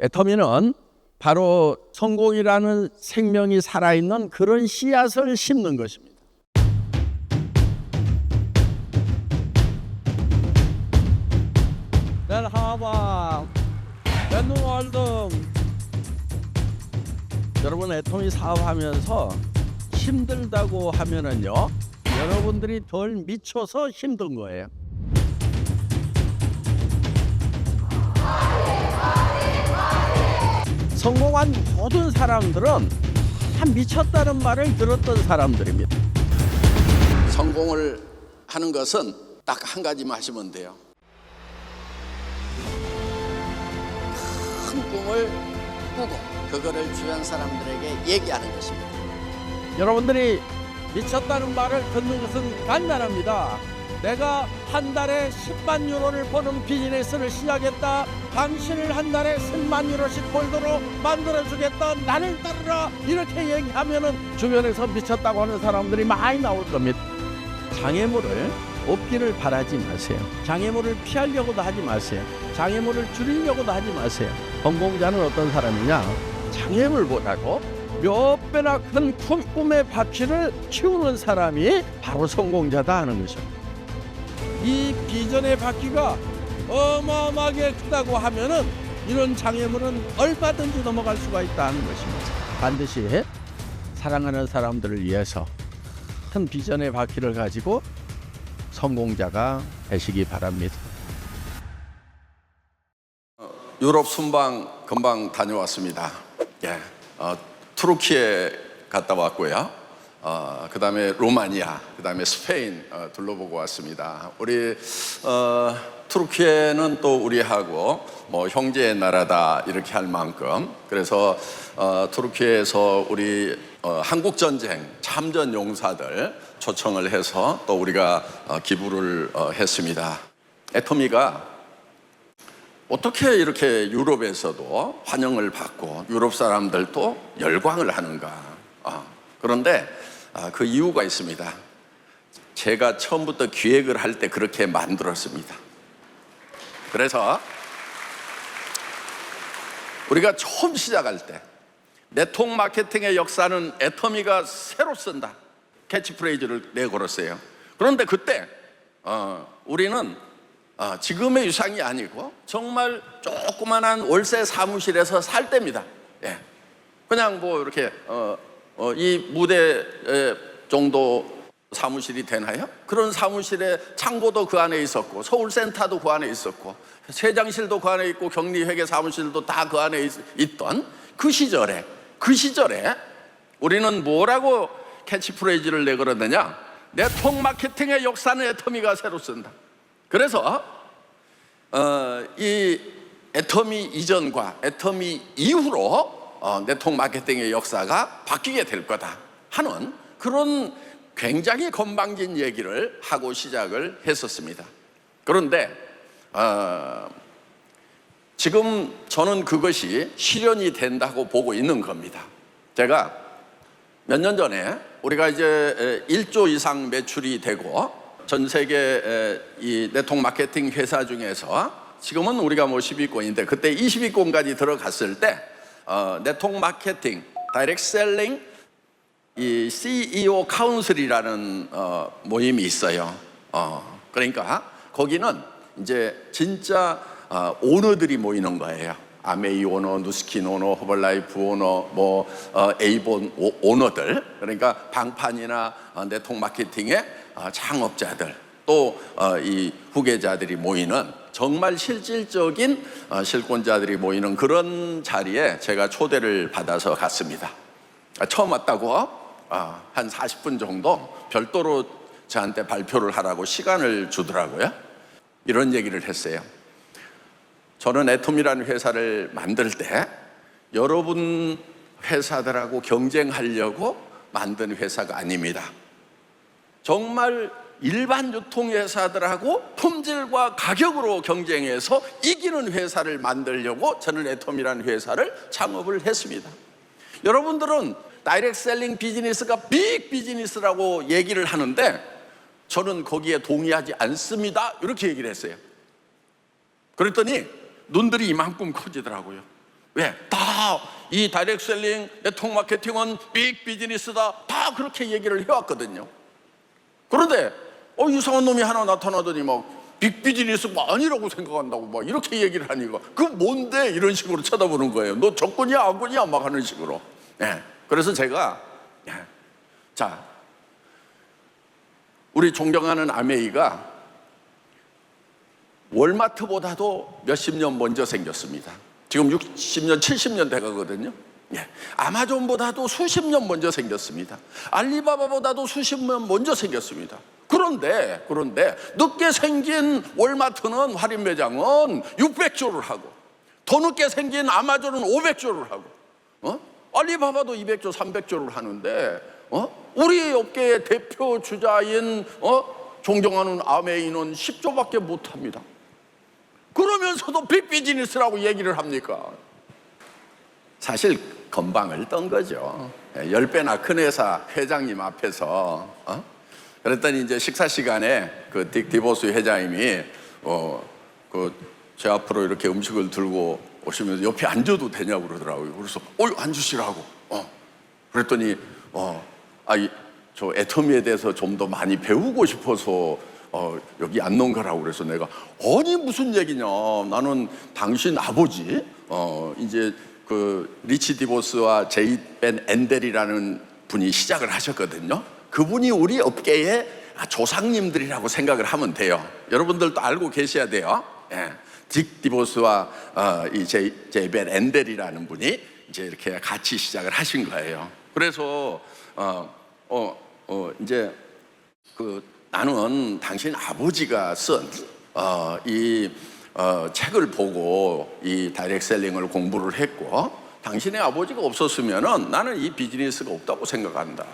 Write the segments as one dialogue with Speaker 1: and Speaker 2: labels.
Speaker 1: 애터미는 바로 성공이라는 생명이 살아있는 그런 씨앗을 심는 것입니다. Den 하방, den 월등. 여러분, 애터미 사업하면서 힘들다고 하면은요, 여러분들이 덜 미쳐서 힘든 거예요. 성공한 모든 사람들은 다 미쳤다는 말을 들었던 사람들입니다.
Speaker 2: 성공을 하는 것은 딱 한 가지만 하시면 돼요. 큰 꿈을 꾸고 그거를 주변 사람들에게 얘기하는 것입니다.
Speaker 1: 여러분들이 미쳤다는 말을 듣는 것은 간단합니다. 내가 한 달에 10만 유로를 버는 비즈니스를 시작했다. 당신을 한 달에 10만 유로씩 벌도록 만들어주겠다. 나를 따르라. 이렇게 얘기하면은 주변에서 미쳤다고 하는 사람들이 많이 나올 겁니다. 장애물을 없기를 바라지 마세요. 장애물을 피하려고도 하지 마세요. 장애물을 줄이려고도 하지 마세요. 성공자는 어떤 사람이냐? 장애물보다도 몇 배나 큰 꿈의 바퀴를 키우는 사람이 바로 성공자다 하는 것입니다. 이 비전의 바퀴가 어마어마하게 크다고 하면은 이런 장애물은 얼마든지 넘어갈 수가 있다는 것입니다. 반드시 사랑하는 사람들을 위해서 큰 비전의 바퀴를 가지고 성공자가 되시기 바랍니다.
Speaker 2: 유럽 순방 금방 다녀왔습니다. 투르키에 갔다 왔고요. 그다음에 로마니아, 그다음에 스페인 둘러보고 왔습니다. 우리 투르키에는 또 우리하고 뭐 형제의 나라다 이렇게 할 만큼, 그래서 투르키에서 우리 한국 전쟁 참전 용사들 초청을 해서 또 우리가 기부를 했습니다. 애터미가 어떻게 이렇게 유럽에서도 환영을 받고 유럽 사람들도 열광을 하는가? 그런데 그 이유가 있습니다. 제가 처음부터 기획을 할 때 그렇게 만들었습니다. 그래서 우리가 처음 시작할 때 네트워크 마케팅의 역사는 애터미가 새로 쓴다 캐치프레이즈를 내걸었어요. 그런데 그때 우리는 지금의 유상이 아니고 정말 조그만한 월세 사무실에서 살 때입니다. 그냥 뭐 이렇게 이 무대 정도 사무실이 되나요? 그런 사무실에 창고도 그 안에 있었고 서울센터도 그 안에 있었고 세장실도 그 안에 있고 격리회계 사무실도 다 그 안에 있던 그 시절에 우리는 뭐라고 캐치프레이즈를 내걸었느냐? 네트워크 마케팅의 역사는 애터미가 새로 쓴다. 그래서 이 애터미 이전과 애터미 이후로 네트워크 마케팅의 역사가 바뀌게 될 거다 하는 그런 굉장히 건방진 얘기를 하고 시작을 했었습니다. 그런데 지금 저는 그것이 실현이 된다고 보고 있는 겁니다. 제가 몇 년 전에 우리가 이제 1조 이상 매출이 되고 전 세계 이 네트워크 마케팅 회사 중에서 지금은 우리가 뭐 10위권인데 그때 20위권까지 들어갔을 때 네트워크 마케팅, 다이렉트 셀링 이 CEO 카운슬이라는 모임이 있어요. 그러니까 거기는 이제 진짜 오너들이 모이는 거예요. 아메이 오너, 누스킨 오너, 허벌라이프 오너, 뭐 에이본 오너들, 그러니까 방판이나 네트워크 마케팅의 창업자들, 또 이 후계자들이 모이는 정말 실질적인 실권자들이 모이는 그런 자리에 제가 초대를 받아서 갔습니다. 처음 왔다고 한 40분 정도 별도로 저한테 발표를 하라고 시간을 주더라고요. 이런 얘기를 했어요. 저는 애터미라는 회사를 만들 때 여러분 회사들하고 경쟁하려고 만든 회사가 아닙니다. 정말 일반 유통회사들하고 품질과 가격으로 경쟁해서 이기는 회사를 만들려고 저는 애터미라는 회사를 창업을 했습니다. 여러분들은 다이렉트 셀링 비즈니스가 빅 비즈니스라고 얘기를 하는데 저는 거기에 동의하지 않습니다. 이렇게 얘기를 했어요. 그랬더니 눈들이 이만큼 커지더라고요. 왜? 다 이 다이렉트 셀링, 네트워크 마케팅은 빅 비즈니스다, 다 그렇게 얘기를 해왔거든요. 그런데 이상한 놈이 하나 나타나더니 막 빅 비즈니스가 아니라고 생각한다고 막 이렇게 얘기를 하니까 그 뭔데 이런 식으로 쳐다보는 거예요. 너 적군이야 악군이야 막 하는 식으로. 그래서 제가 자, 우리 존경하는 아메이가 월마트보다도 몇십 년 먼저 생겼습니다. 지금 60년, 70년 돼가거든요. 아마존보다도 수십 년 먼저 생겼습니다. 알리바바보다도 수십 년 먼저 생겼습니다. 그런데 늦게 생긴 월마트는 할인 매장은 600조를 하고, 더 늦게 생긴 아마존은 500조를 하고, 알리바바도 200조, 300조를 하는데, 우리 업계의 대표 주자인 존경하는 아메이는 10조밖에 못합니다. 그러면서도 빅 비즈니스라고 얘기를 합니까? 사실 건방을 떤 거죠. 10배나 큰 회사 회장님 앞에서. 그랬더니 이제 식사 시간에 그 딕 디보스 회장님이 제 앞으로 이렇게 음식을 들고 오시면서 옆에 앉아도 되냐고 그러더라고요. 그래서 앉으시라고. 그랬더니 저 애터미에 대해서 좀 더 많이 배우고 싶어서 여기 앉는 거라고. 그래서 내가 아니 무슨 얘기냐, 나는 당신 아버지 이제 그 리치 디보스와 제이 벤 앤델이라는 분이 시작을 하셨거든요. 그분이 우리 업계의 조상님들이라고 생각을 하면 돼요. 여러분들도 알고 계셔야 돼요. 딕 디보스와 이 제이 벤 앤델이라는 분이 이제 이렇게 같이 시작을 하신 거예요. 그래서 이제 나는 당신 아버지가 쓴 책을 보고 이 다이렉트 셀링을 공부를 했고, 당신의 아버지가 없었으면은 나는 이 비즈니스가 없다고 생각한다.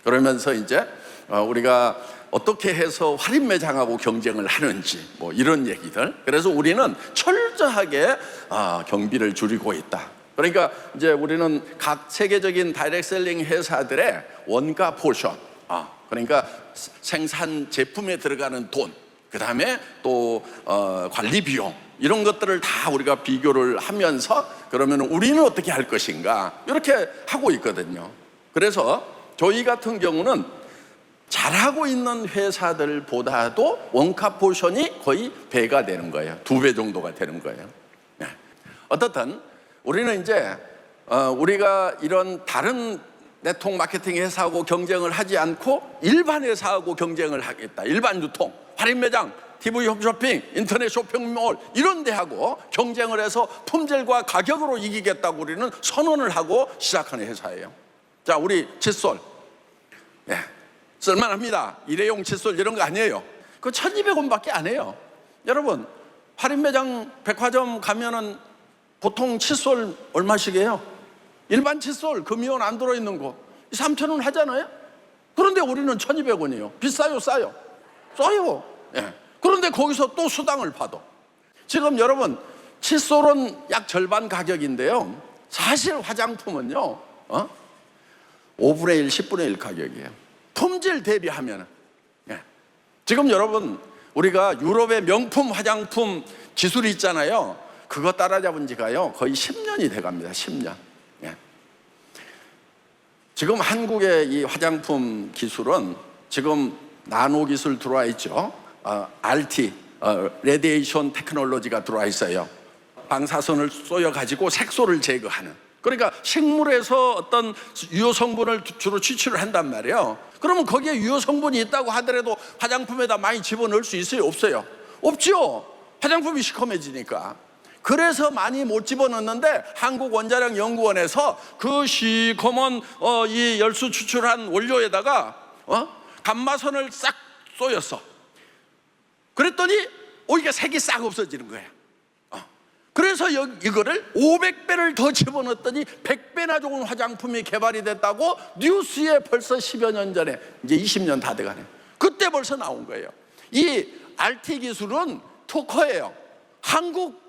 Speaker 2: 그러면서 이제 우리가 어떻게 해서 할인 매장하고 경쟁을 하는지 뭐 이런 얘기들. 그래서 우리는 철저하게 경비를 줄이고 있다. 그러니까 이제 우리는 각 세계적인 다이렉트 셀링 회사들의 원가 포션, 그러니까 생산 제품에 들어가는 돈, 그 다음에 또 관리 비용, 이런 것들을 다 우리가 비교를 하면서 그러면 우리는 어떻게 할 것인가 이렇게 하고 있거든요. 그래서 저희 같은 경우는 잘하고 있는 회사들보다도 원가 포션이 거의 배가 되는 거예요. 2배 정도가 되는 거예요. 어떻든 우리는 이제 우리가 이런 다른 네트워크 마케팅 회사하고 경쟁을 하지 않고 일반 회사하고 경쟁을 하겠다. 일반 유통, 할인 매장, TV 홈쇼핑, 인터넷 쇼핑몰 이런 데하고 경쟁을 해서 품질과 가격으로 이기겠다고 우리는 선언을 하고 시작하는 회사예요. 자, 우리 칫솔, 쓸만합니다. 일회용 칫솔 이런 거 아니에요. 그거 1,200원밖에 안 해요. 여러분, 할인 매장 백화점 가면은 보통 칫솔 얼마씩 해요? 일반 칫솔 금이온 안 들어있는 거 3,000원 하잖아요. 그런데 우리는 1,200원이에요. 비싸요, 싸요? 싸요. 그런데 거기서 또 수당을 받아. 지금 여러분, 칫솔은 약 절반 가격인데요, 사실 화장품은요 5분의 1, 10분의 1 가격이에요. 품질 대비하면. 지금 여러분, 우리가 유럽의 명품 화장품 기술이 있잖아요. 그거 따라잡은 지가요 거의 10년이 돼갑니다. 10년. 지금 한국의 이 화장품 기술은 지금 나노 기술 들어와 있죠. RT, 레디에이션 테크놀로지가 들어와 있어요. 방사선을 쏘여 가지고 색소를 제거하는. 그러니까 식물에서 어떤 유효 성분을 주로 추출을 한단 말이에요. 그러면 거기에 유효 성분이 있다고 하더라도 화장품에다 많이 집어넣을 수 있어요, 없어요? 없죠. 화장품이 시커매지니까. 그래서 많이 못 집어넣는데 한국원자력연구원에서 그 시커먼 이 열수 추출한 원료에다가 감마선을 싹 쏘였어. 그랬더니 이게 색이 싹 없어지는 거야. 그래서 이거를 500배를 더 집어넣었더니 100배나 좋은 화장품이 개발이 됐다고 뉴스에 벌써 10여 년 전에, 이제 20년 다 돼가네. 그때 벌써 나온 거예요. 이 RT 기술은 특허예요. 한국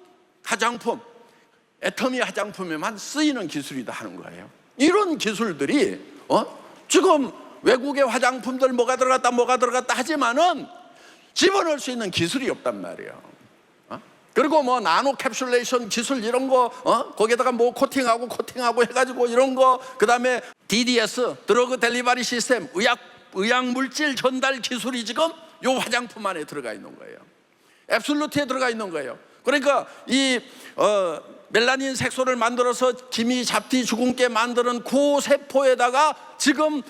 Speaker 2: 화장품, 애터미 화장품에만 쓰이는 기술이다 하는 거예요. 이런 기술들이 지금 외국의 화장품들 뭐가 들어갔다 하지만은 집어넣을 수 있는 기술이 없단 말이에요. 그리고 뭐 나노 캡슐레이션 기술 이런 거, 거기에다가 뭐 코팅하고 해가지고 이런 거, 그 다음에 DDS 드러그 델리버리 시스템, 의약 물질 전달 기술이 지금 요 화장품 안에 들어가 있는 거예요. 앱솔루트에 들어가 있는 거예요. 그러니까 이 멜라닌 색소를 만들어서 기미, 잡티, 주근깨 만드는 그 세포에다가 지금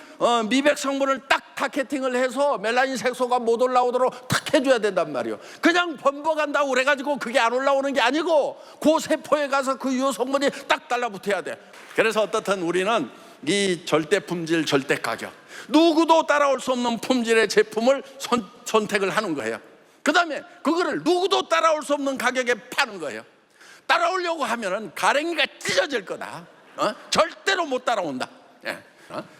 Speaker 2: 미백 성분을 딱 타겟팅을 해서 멜라닌 색소가 못 올라오도록 탁 해줘야 된단 말이에요. 그냥 번복한다고 그래가지고 그게 안 올라오는 게 아니고 그 세포에 가서 그 유효 성분이 딱 달라붙어야 돼. 그래서 어떻든 우리는 이 절대 품질, 절대 가격, 누구도 따라올 수 없는 품질의 제품을 선택을 하는 거예요. 그 다음에 그거를 누구도 따라올 수 없는 가격에 파는 거예요. 따라오려고 하면은 가랭이가 찢어질 거다. 절대로 못 따라온다. 예.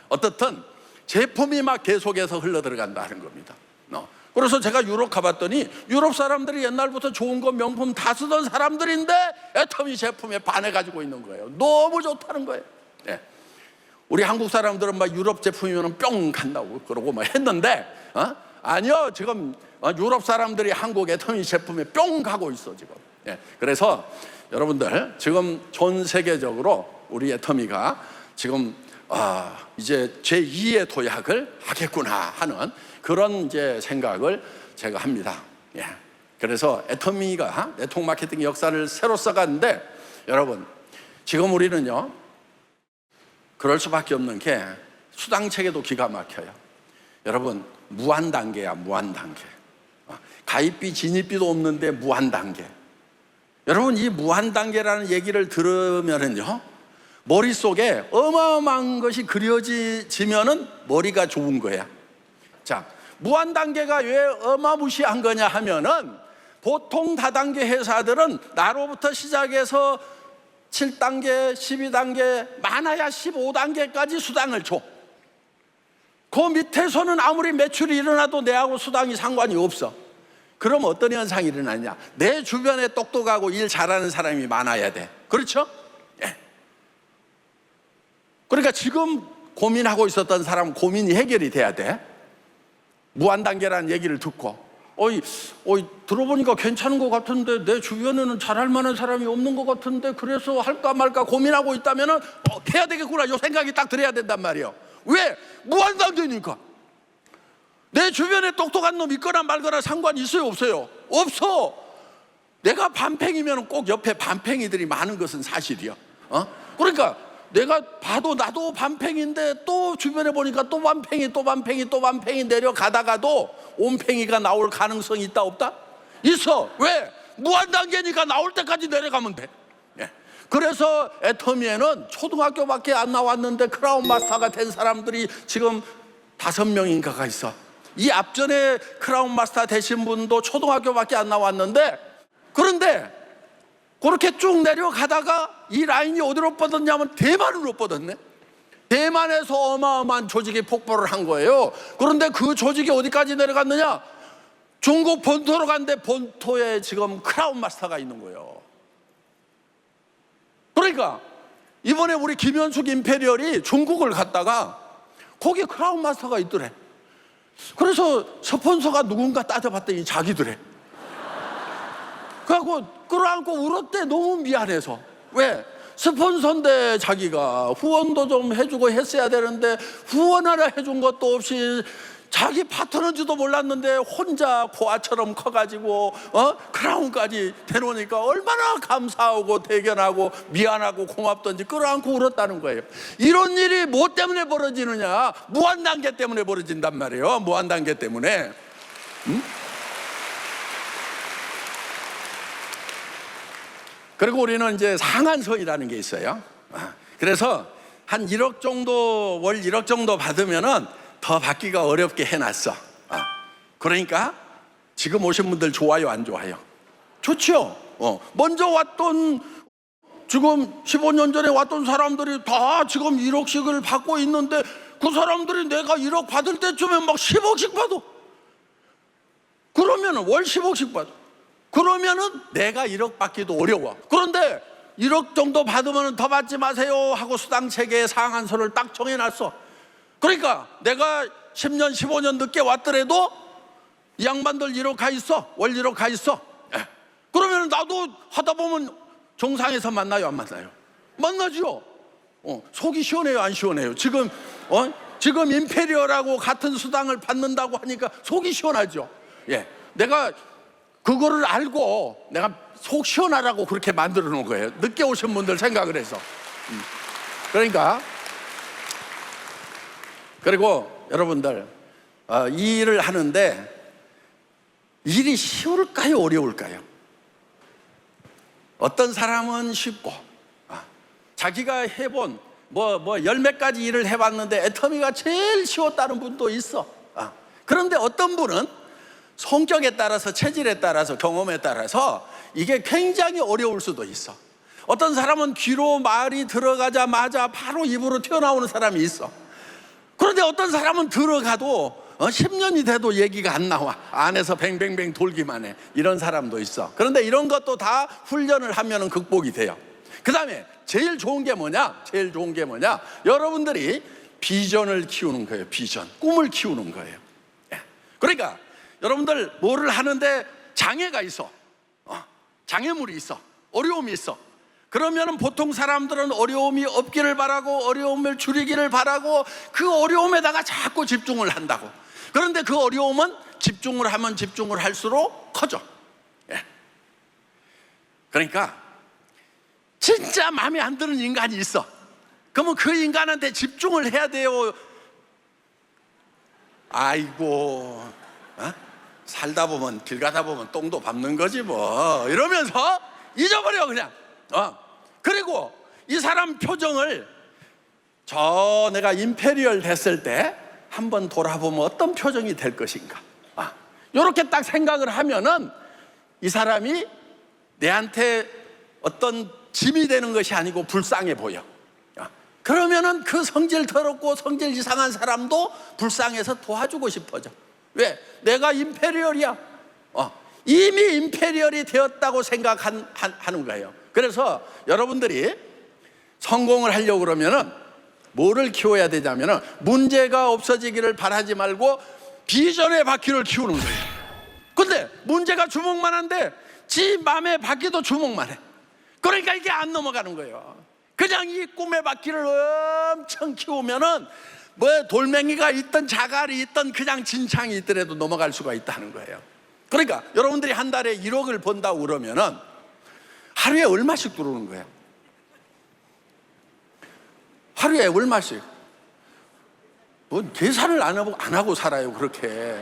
Speaker 2: 어떻든 제품이 막 계속해서 흘러 들어간다는 겁니다. 그래서 제가 유럽 가봤더니 유럽 사람들이 옛날부터 좋은 거 명품 다 쓰던 사람들인데 애터미 제품에 반해가지고 있는 거예요. 너무 좋다는 거예요. 예. 우리 한국 사람들은 막 유럽 제품이면 뿅 간다고 그러고 막 했는데, 아니요, 지금 유럽 사람들이 한국 애터미 제품에 뿅 가고 있어 지금. 예. 그래서 여러분들 지금 전 세계적으로 우리 애터미가 지금 이제 제2의 도약을 하겠구나 하는 그런 이제 생각을 제가 합니다. 예. 그래서 애터미가 네트워크 마케팅 역사를 새로 써갔는데, 여러분 지금 우리는요 그럴 수밖에 없는 게 수당 체계도 기가 막혀요. 여러분 무한 단계야, 무한 단계. 가입비, 진입비도 없는데 무한 단계. 여러분 이 무한 단계라는 얘기를 들으면은요 머릿속에 어마어마한 것이 그려지면은 머리가 좋은 거야. 자, 무한 단계가 왜 어마무시한 거냐 하면은 보통 다단계 회사들은 나로부터 시작해서 7단계, 12단계, 많아야 15단계까지 수당을 줘. 그 밑에서는 아무리 매출이 일어나도 내하고 수당이 상관이 없어. 그럼 어떤 현상이 일어나냐? 내 주변에 똑똑하고 일 잘하는 사람이 많아야 돼. 그렇죠? 예. 그러니까 지금 고민하고 있었던 사람 고민이 해결이 돼야 돼. 무한단계라는 얘기를 듣고 들어보니까 괜찮은 것 같은데 내 주변에는 잘할 만한 사람이 없는 것 같은데 그래서 할까 말까 고민하고 있다면은 해야 되겠구나 이 생각이 딱 들어야 된단 말이에요. 왜? 무한단계니까. 내 주변에 똑똑한 놈 있거나 말거나 상관이 있어요, 없어요? 없어. 내가 반팽이면 꼭 옆에 반팽이들이 많은 것은 사실이야. 그러니까 내가 봐도 나도 반팽인데 또 주변에 보니까 또 반팽이 내려가다가도 온팽이가 나올 가능성이 있다 없다? 있어. 왜? 무한단계니까 나올 때까지 내려가면 돼. 예. 그래서 애터미에는 초등학교밖에 안 나왔는데 크라운 마스터가 된 사람들이 지금 5명인가가 있어. 이 앞전에 크라운 마스터 되신 분도 초등학교밖에 안 나왔는데, 그런데 그렇게 쭉 내려가다가 이 라인이 어디로 뻗었냐면 대만으로 뻗었네. 대만에서 어마어마한 조직이 폭발을 한 거예요. 그런데 그 조직이 어디까지 내려갔느냐? 중국 본토로 갔는데 본토에 지금 크라운 마스터가 있는 거예요. 그러니까 이번에 우리 김현숙 임페리얼이 중국을 갔다가 거기 크라운 마스터가 있더래. 그래서 스폰서가 누군가 따져봤더니 자기들래. 그래갖고 끌어안고 울었대. 너무 미안해서. 왜? 스폰서인데 자기가 후원도 좀 해주고 했어야 되는데 후원 하나 해준 것도 없이 자기 파트너인지도 몰랐는데 혼자 고아처럼 커가지고 크라운까지 데려오니까 얼마나 감사하고 대견하고 미안하고 고맙던지 끌어안고 울었다는 거예요. 이런 일이 뭐 때문에 벌어지느냐? 무한단계 때문에 벌어진단 말이에요. 무한단계 때문에. 그리고 우리는 이제 상한선이라는 게 있어요. 그래서 한 1억 정도, 월 1억 정도 받으면은 더 받기가 어렵게 해놨어. 그러니까 지금 오신 분들 좋아요, 안 좋아요? 좋죠. 먼저 왔던, 지금 15년 전에 왔던 사람들이 다 지금 1억씩을 받고 있는데 그 사람들이 내가 1억 받을 때쯤에 막 10억씩 받아. 그러면은 월 10억씩 받아. 그러면은 내가 1억 받기도 어려워. 그런데 1억 정도 받으면 더 받지 마세요 하고 수당 체계의 상한선을 딱 정해놨어. 그러니까 내가 10년 15년 늦게 왔더라도 이 양반들 1억 가 있어. 월 1억 가 있어. 그러면 나도 하다 보면 정상에서 만나요, 안 만나요? 만나죠. 속이 시원해요, 안 시원해요? 지금 임페리얼하고 같은 수당을 받는다고 하니까 속이 시원하죠. 예, 내가 그거를 알고 내가 속 시원하라고 그렇게 만들어 놓은 거예요. 늦게 오신 분들 생각을 해서. 그러니까 그리고 여러분들 이 일을 하는데 일이 쉬울까요, 어려울까요? 어떤 사람은 쉽고 자기가 해본 열 몇 가지 일을 해봤는데 애터미가 제일 쉬웠다는 분도 있어. 그런데 어떤 분은 성격에 따라서, 체질에 따라서, 경험에 따라서 이게 굉장히 어려울 수도 있어. 어떤 사람은 귀로 말이 들어가자마자 바로 입으로 튀어나오는 사람이 있어. 그런데 어떤 사람은 들어가도 10년이 돼도 얘기가 안 나와. 안에서 뱅뱅뱅 돌기만 해. 이런 사람도 있어. 그런데 이런 것도 다 훈련을 하면 극복이 돼요. 그 다음에 제일 좋은 게 뭐냐? 여러분들이 비전을 키우는 거예요. 비전, 꿈을 키우는 거예요. 그러니까 여러분들 뭐를 하는데 장애가 있어, 장애물이 있어, 어려움이 있어. 그러면 보통 사람들은 어려움이 없기를 바라고 어려움을 줄이기를 바라고 그 어려움에다가 자꾸 집중을 한다고. 그런데 그 어려움은 집중을 하면 집중을 할수록 커져. 그러니까 진짜 마음에 안 드는 인간이 있어. 그러면 그 인간한테 집중을 해야 돼요. 아이고, 살다 보면, 길 가다 보면 똥도 밟는 거지 뭐, 이러면서 잊어버려 그냥. 그리고 이 사람 표정을 내가 임페리얼 됐을 때 한번 돌아보면 어떤 표정이 될 것인가, 이렇게 딱 생각을 하면은 이 사람이 내한테 어떤 짐이 되는 것이 아니고 불쌍해 보여. 그러면은 그 성질 더럽고 성질 이상한 사람도 불쌍해서 도와주고 싶어져. 왜? 내가 임페리얼이야. 이미 임페리얼이 되었다고 생각하는 거예요. 그래서 여러분들이 성공을 하려고 그러면은 뭐를 키워야 되냐면은 문제가 없어지기를 바라지 말고 비전의 바퀴를 키우는 거예요. 근데 문제가 주먹만한데 지 맘의 바퀴도 주먹만해. 그러니까 이게 안 넘어가는 거예요. 그냥 이 꿈의 바퀴를 엄청 키우면은 돌멩이가 있던 자갈이 있던 그냥 진창이 있더라도 넘어갈 수가 있다는 거예요. 그러니까 여러분들이 한 달에 1억을 번다고 그러면은 하루에 얼마씩 들어오는 거예요? 하루에 얼마씩? 계산을 안 하고 살아요, 그렇게.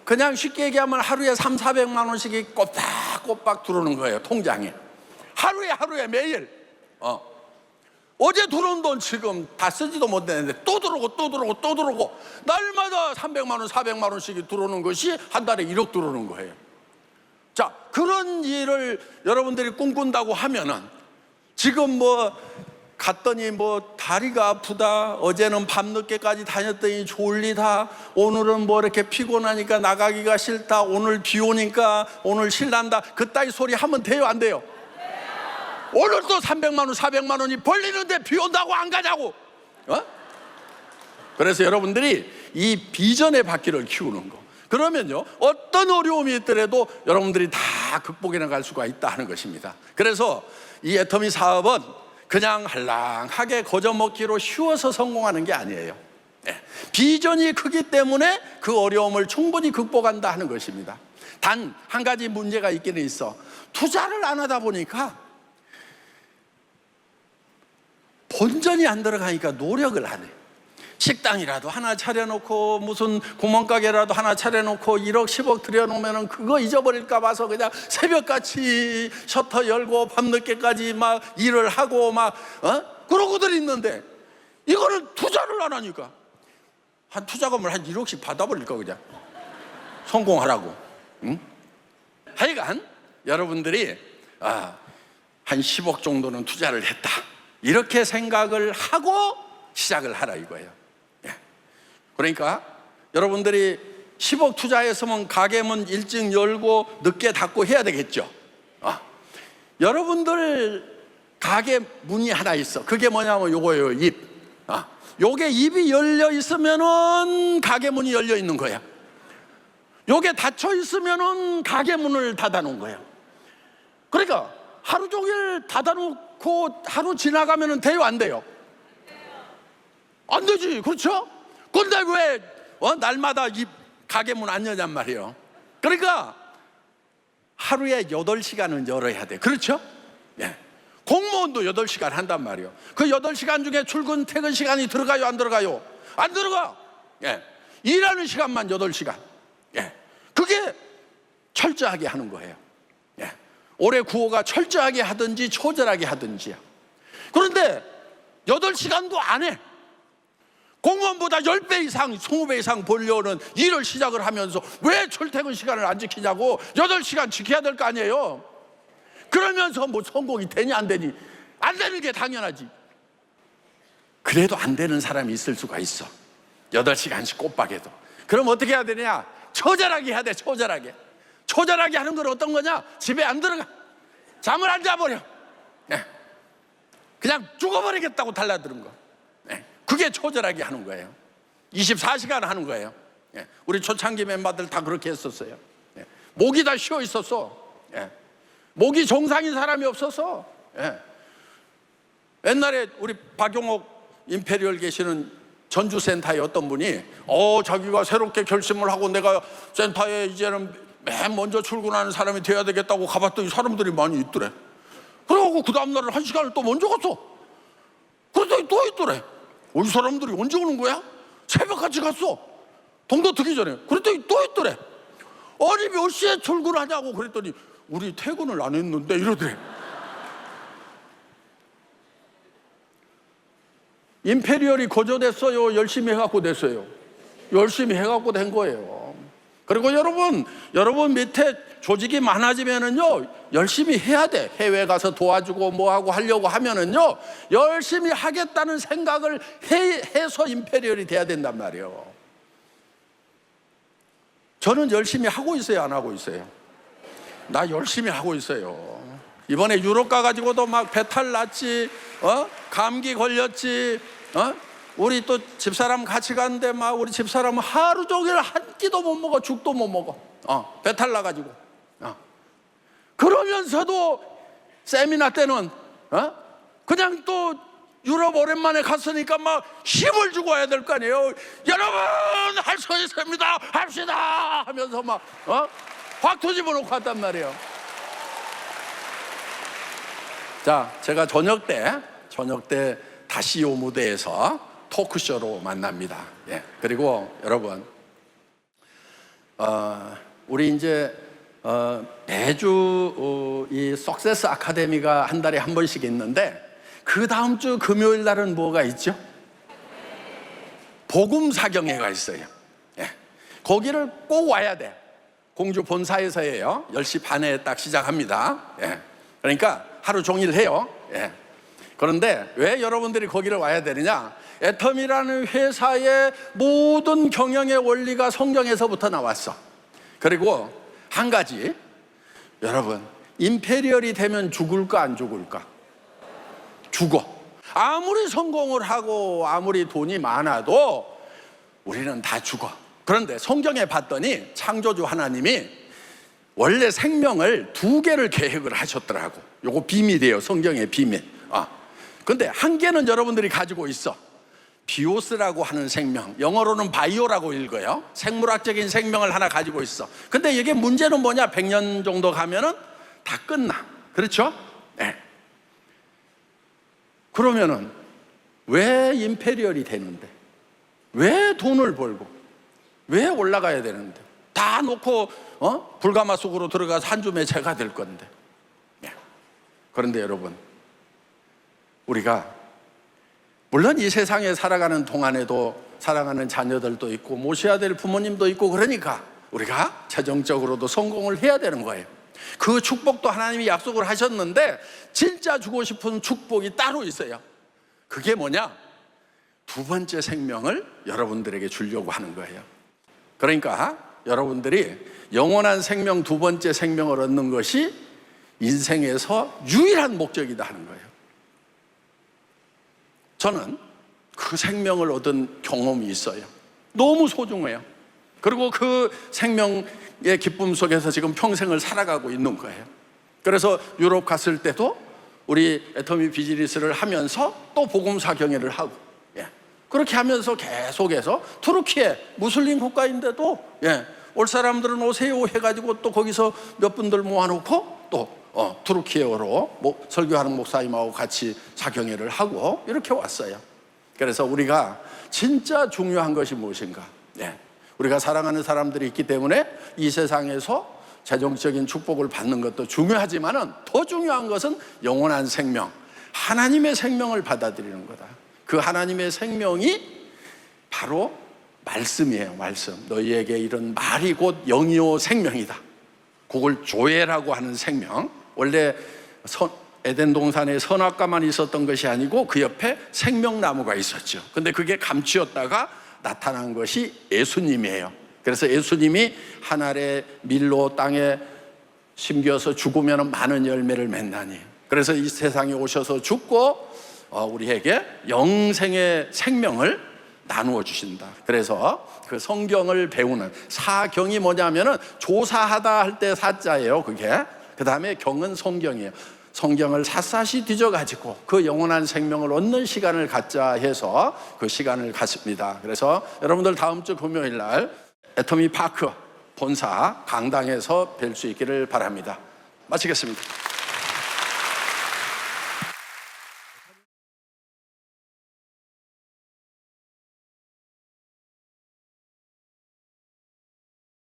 Speaker 2: 그냥 쉽게 얘기하면 하루에 300~400만 원씩이 꼬박꼬박 들어오는 거예요, 통장에. 하루에 매일. 어제 들어온 돈 지금 다 쓰지도 못했는데 또 들어오고 날마다 300만 원, 400만 원씩이 들어오는 것이 한 달에 1억 들어오는 거예요. 자, 그런 일을 여러분들이 꿈꾼다고 하면은 지금 갔더니 다리가 아프다, 어제는 밤늦게까지 다녔더니 졸리다, 오늘은 이렇게 피곤하니까 나가기가 싫다, 오늘 비 오니까 오늘 신난다, 그따위 소리 하면 돼요, 안 돼요? 오늘도 300만 원, 400만 원이 벌리는데 비 온다고 안 가냐고. 그래서 여러분들이 이 비전의 바퀴를 키우는 거, 그러면요 어떤 어려움이 있더라도 여러분들이 다 극복해 나갈 수가 있다 하는 것입니다. 그래서 이 애터미 사업은 그냥 할랑하게 거저먹기로 쉬워서 성공하는 게 아니에요. 비전이 크기 때문에 그 어려움을 충분히 극복한다 하는 것입니다. 단 한 가지 문제가 있기는 있어. 투자를 안 하다 보니까 본전이 안 들어가니까 노력을 안 해. 식당이라도 하나 차려놓고 무슨 구멍가게라도 하나 차려놓고 1억 10억 들여놓으면 그거 잊어버릴까 봐서 그냥 새벽같이 셔터 열고 밤늦게까지 막 일을 하고 그러고들 있는데 이거는 투자를 안 하니까 한 투자금을 한 1억씩 받아버릴까 그냥 성공하라고. 하여간 여러분들이 한 10억 정도는 투자를 했다 이렇게 생각을 하고 시작을 하라 이거예요. 그러니까 여러분들이 10억 투자했으면 가게문 일찍 열고 늦게 닫고 해야 되겠죠. 여러분들 가게 문이 하나 있어. 그게 뭐냐면 요거예요, 입. 요게 입이 열려 있으면은 가게 문이 열려 있는 거야. 요게 닫혀 있으면은 가게 문을 닫아놓은 거예요. 그러니까 하루 종일 닫아놓고 하루 지나가면은 돼요, 안 돼요? 안 되지, 그렇죠? 근데 왜 날마다 이 가게 문 안 여냔 말이에요. 그러니까 하루에 8시간은 열어야 돼, 그렇죠? 예. 공무원도 8시간 한단 말이에요. 그 8시간 중에 출근 퇴근 시간이 들어가요, 안 들어가요? 안 들어가. 예. 일하는 시간만 8시간. 예. 그게 철저하게 하는 거예요. 예. 올해 구호가 철저하게 하든지 초절하게 하든지야. 그런데 8시간도 안 해. 공무원보다 10배 이상, 20배 이상 벌려는 일을 시작을 하면서 왜 출퇴근 시간을 안 지키냐고. 8시간 지켜야 될 거 아니에요. 그러면서 뭐 성공이 되니 안 되니, 안 되는 게 당연하지. 그래도 안 되는 사람이 있을 수가 있어. 8시간씩 꼬박해도. 그럼 어떻게 해야 되냐? 처절하게 해야 돼, 처절하게. 처절하게 하는 건 어떤 거냐? 집에 안 들어가. 잠을 안 자버려. 네. 그냥 죽어버리겠다고 달라드는 거. 네. 그게 처절하게 하는 거예요. 24시간 하는 거예요. 네. 우리 초창기 멤버들 다 그렇게 했었어요. 네. 목이 다 쉬어 있었어. 네. 목이 정상인 사람이 없어서. 네. 옛날에 우리 박용옥 임페리얼 계시는 전주센터에 어떤 분이 자기가 새롭게 결심을 하고 내가 센터에 이제는 맨 먼저 출근하는 사람이 돼야 되겠다고 가봤더니 사람들이 많이 있더래. 그래갖고 그 다음날은 1시간을 또 먼저 갔어. 그랬더니 또 있더래. 이 사람들이 언제 오는 거야? 새벽같이 갔어. 동도 트기 전에. 그랬더니 또 있더래. 아니 몇 시에 출근하냐고 그랬더니 우리 퇴근을 안 했는데 이러더래. 임페리얼이 거저됐어요? 열심히 해갖고 됐어요? 열심히 해갖고 된 거예요. 그리고 여러분 밑에 조직이 많아지면은요, 열심히 해야 돼. 해외 가서 도와주고 뭐하고 하려고 하면은요, 열심히 하겠다는 생각을 해서 임페리얼이 돼야 된단 말이에요. 저는 열심히 하고 있어요, 안 하고 있어요? 나 열심히 하고 있어요. 이번에 유럽 가가지고도 막 배탈 났지, 감기 걸렸지, 우리 또 집사람 같이 갔는데 막 우리 집사람은 하루 종일 한 끼도 못 먹어, 죽도 못 먹어. 배탈 나가지고. 그러면서도 세미나 때는 그냥 또 유럽 오랜만에 갔으니까 막 힘을 주고 와야 될 거 아니에요. 여러분 할 수 있습니다, 합시다 하면서 막 확 뒤집어 놓고 왔단 말이에요. 자, 제가 저녁 때 다시 이 무대에서 토크쇼로 만납니다. 예. 그리고 여러분, 우리 이제 매주 이 석세스 아카데미가 한 달에 한 번씩 있는데, 그 다음 주 금요일 날은 뭐가 있죠? 복음사경회가 있어요. 예. 거기를 꼭 와야 돼. 공주 본사에서 해요. 10시 반에 딱 시작합니다. 예. 그러니까 하루 종일 해요. 예. 그런데 왜 여러분들이 거기를 와야 되느냐? 애텀이라는 회사의 모든 경영의 원리가 성경에서부터 나왔어. 그리고 한 가지, 여러분, 임페리얼이 되면 죽을까 안 죽을까? 죽어. 아무리 성공을 하고 아무리 돈이 많아도 우리는 다 죽어. 그런데 성경에 봤더니 창조주 하나님이 원래 생명을 2개를 계획을 하셨더라고. 요거 비밀이에요, 성경의 비밀. 근데 한 개는 여러분들이 가지고 있어. 비오스라고 하는 생명, 영어로는 바이오라고 읽어요. 생물학적인 생명을 하나 가지고 있어. 근데 이게 문제는 뭐냐? 100년 정도 가면은 다 끝나. 그렇죠? 네. 그러면은 왜 임페리얼이 되는데? 왜 돈을 벌고? 왜 올라가야 되는데? 다 놓고 불가마 속으로 들어가서 한 줌의 재가 될 건데. 네. 그런데 여러분, 우리가 물론 이 세상에 살아가는 동안에도 사랑하는 자녀들도 있고 모셔야 될 부모님도 있고, 그러니까 우리가 재정적으로도 성공을 해야 되는 거예요. 그 축복도 하나님이 약속을 하셨는데 진짜 주고 싶은 축복이 따로 있어요. 그게 뭐냐? 2번째 생명을 여러분들에게 주려고 하는 거예요. 그러니까 여러분들이 영원한 생명, 2번째 생명을 얻는 것이 인생에서 유일한 목적이다 하는 거예요. 저는 그 생명을 얻은 경험이 있어요. 너무 소중해요. 그리고 그 생명의 기쁨 속에서 지금 평생을 살아가고 있는 거예요. 그래서 유럽 갔을 때도 우리 애터미 비즈니스를 하면서 또 복음사 경회를 하고, 그렇게 하면서 계속해서 투르키에 무슬림 국가인데도 올 사람들은 오세요 해가지고 또 거기서 몇 분들 모아놓고 또 투르키어로 설교하는 목사님하고 같이 사경회를 하고 이렇게 왔어요. 그래서 우리가 진짜 중요한 것이 무엇인가? 우리가 사랑하는 사람들이 있기 때문에 이 세상에서 재정적인 축복을 받는 것도 중요하지만은 더 중요한 것은 영원한 생명, 하나님의 생명을 받아들이는 거다. 그 하나님의 생명이 바로 말씀이에요. 말씀. 너희에게 이런 말이 곧 영이요 생명이다. 그걸 조회라고 하는 생명. 원래 에덴 동산에 선악과만 있었던 것이 아니고 그 옆에 생명나무가 있었죠. 근데 그게 감추었다가 나타난 것이 예수님이에요. 그래서 예수님이 한 알의 밀로 땅에 심겨서 죽으면 많은 열매를 맺나니, 그래서 이 세상에 오셔서 죽고 우리에게 영생의 생명을 나누어 주신다. 그래서 그 성경을 배우는 사경이 뭐냐면은 조사하다 할 때 사자예요. 그게 그 다음에 경은 성경이에요. 성경을 샅샅이 뒤져가지고 그 영원한 생명을 얻는 시간을 갖자 해서 그 시간을 갖습니다. 그래서 여러분들 다음 주 금요일 날 애터미 파크 본사 강당에서 뵐 수 있기를 바랍니다. 마치겠습니다.